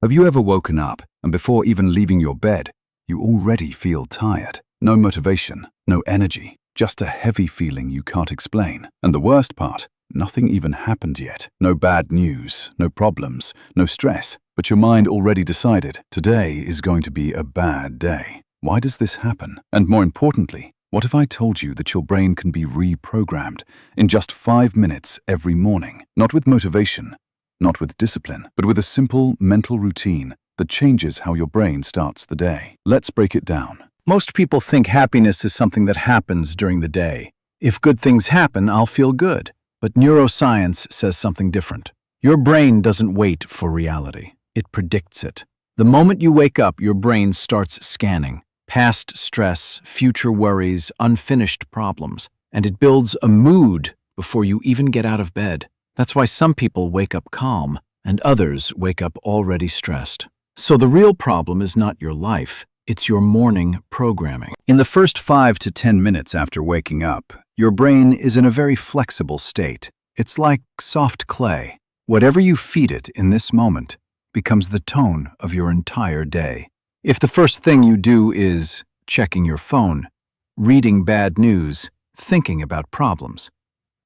Have you ever woken up and before even leaving your bed, you already feel tired? No motivation, no energy, just a heavy feeling you can't explain. And the worst part, nothing even happened yet. No bad news, no problems, no stress. But your mind already decided, today is going to be a bad day. Why does this happen? And more importantly, what if I told you that your brain can be reprogrammed in just 5 minutes every morning? Not with motivation, not with discipline, but with a simple mental routine that changes how your brain starts the day. Let's break it down. Most people think happiness is something that happens during the day. If good things happen, I'll feel good. But neuroscience says something different. Your brain doesn't wait for reality. It predicts it. The moment you wake up, your brain starts scanning past stress, future worries, unfinished problems, and it builds a mood before you even get out of bed. That's why some people wake up calm and others wake up already stressed. So the real problem is not your life, it's your morning programming. In the first 5 to 10 minutes after waking up, your brain is in a very flexible state. It's like soft clay. Whatever you feed it in this moment becomes the tone of your entire day. If the first thing you do is checking your phone, reading bad news, thinking about problems,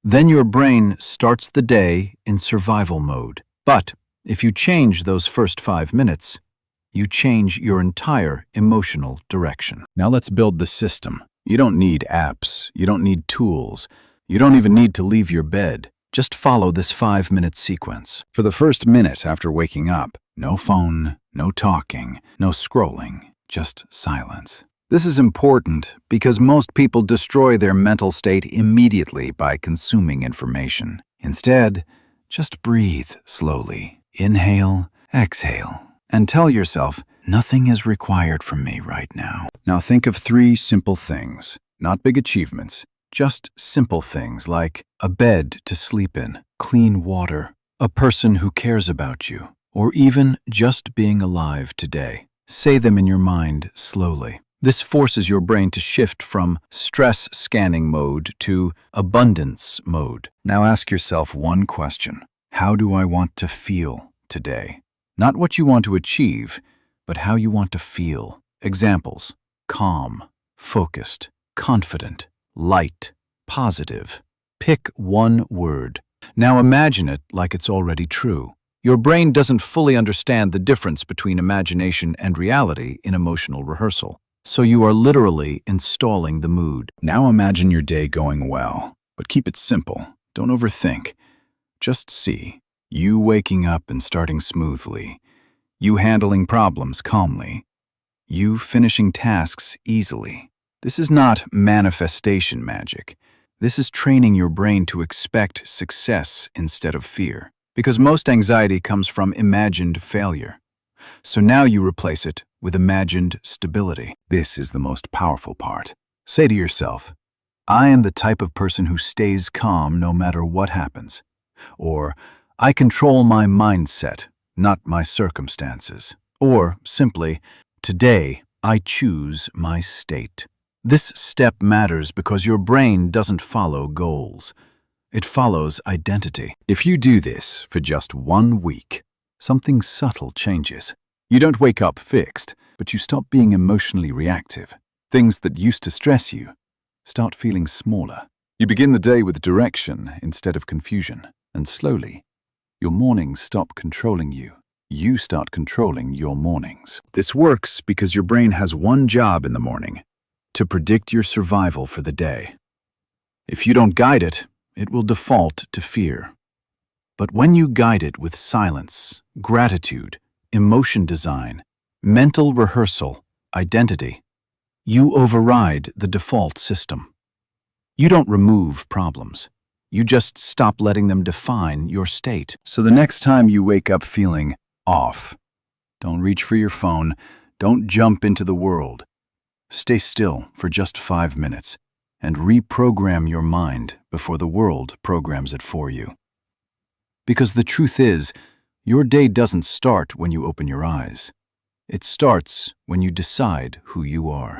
then your brain starts the day in survival mode. But if you change those first 5 minutes, you change your entire emotional direction. Now let's build the system. You don't need apps, you don't need tools, you don't even need to leave your bed. Just follow this 5-minute sequence. For the first minute after waking up, no phone, no talking, no scrolling, just silence. This is important because most people destroy their mental state immediately by consuming information. Instead, just breathe slowly. Inhale, exhale, and tell yourself, nothing is required from me right now. Now think of 3 simple things, not big achievements, just simple things like a bed to sleep in, clean water, a person who cares about you, or even just being alive today. Say them in your mind slowly. This forces your brain to shift from stress scanning mode to abundance mode. Now ask yourself one question. How do I want to feel today? Not what you want to achieve, but how you want to feel. Examples: calm, focused, confident, light, positive. Pick one word. Now imagine it like it's already true. Your brain doesn't fully understand the difference between imagination and reality in emotional rehearsal. So you are literally installing the mood. Now imagine your day going well, but keep it simple. Don't overthink. Just see you waking up and starting smoothly, you handling problems calmly, you finishing tasks easily. This is not manifestation magic. This is training your brain to expect success instead of fear, because most anxiety comes from imagined failure. So now you replace it with imagined stability. This is the most powerful part. Say to yourself, I am the type of person who stays calm no matter what happens. Or, I control my mindset, not my circumstances. Or, simply, today I choose my state. This step matters because your brain doesn't follow goals. It follows identity. If you do this for just 1 week, something subtle changes. You don't wake up fixed, but you stop being emotionally reactive. Things that used to stress you start feeling smaller. You begin the day with direction instead of confusion, and slowly, your mornings stop controlling you. You start controlling your mornings. This works because your brain has one job in the morning: to predict your survival for the day. If you don't guide it, it will default to fear. But when you guide it with silence, gratitude, emotion design, mental rehearsal, identity, you override the default system. You don't remove problems. You just stop letting them define your state. So the next time you wake up feeling off, don't reach for your phone, don't jump into the world. Stay still for just 5 minutes and reprogram your mind before the world programs it for you. Because the truth is, your day doesn't start when you open your eyes. It starts when you decide who you are.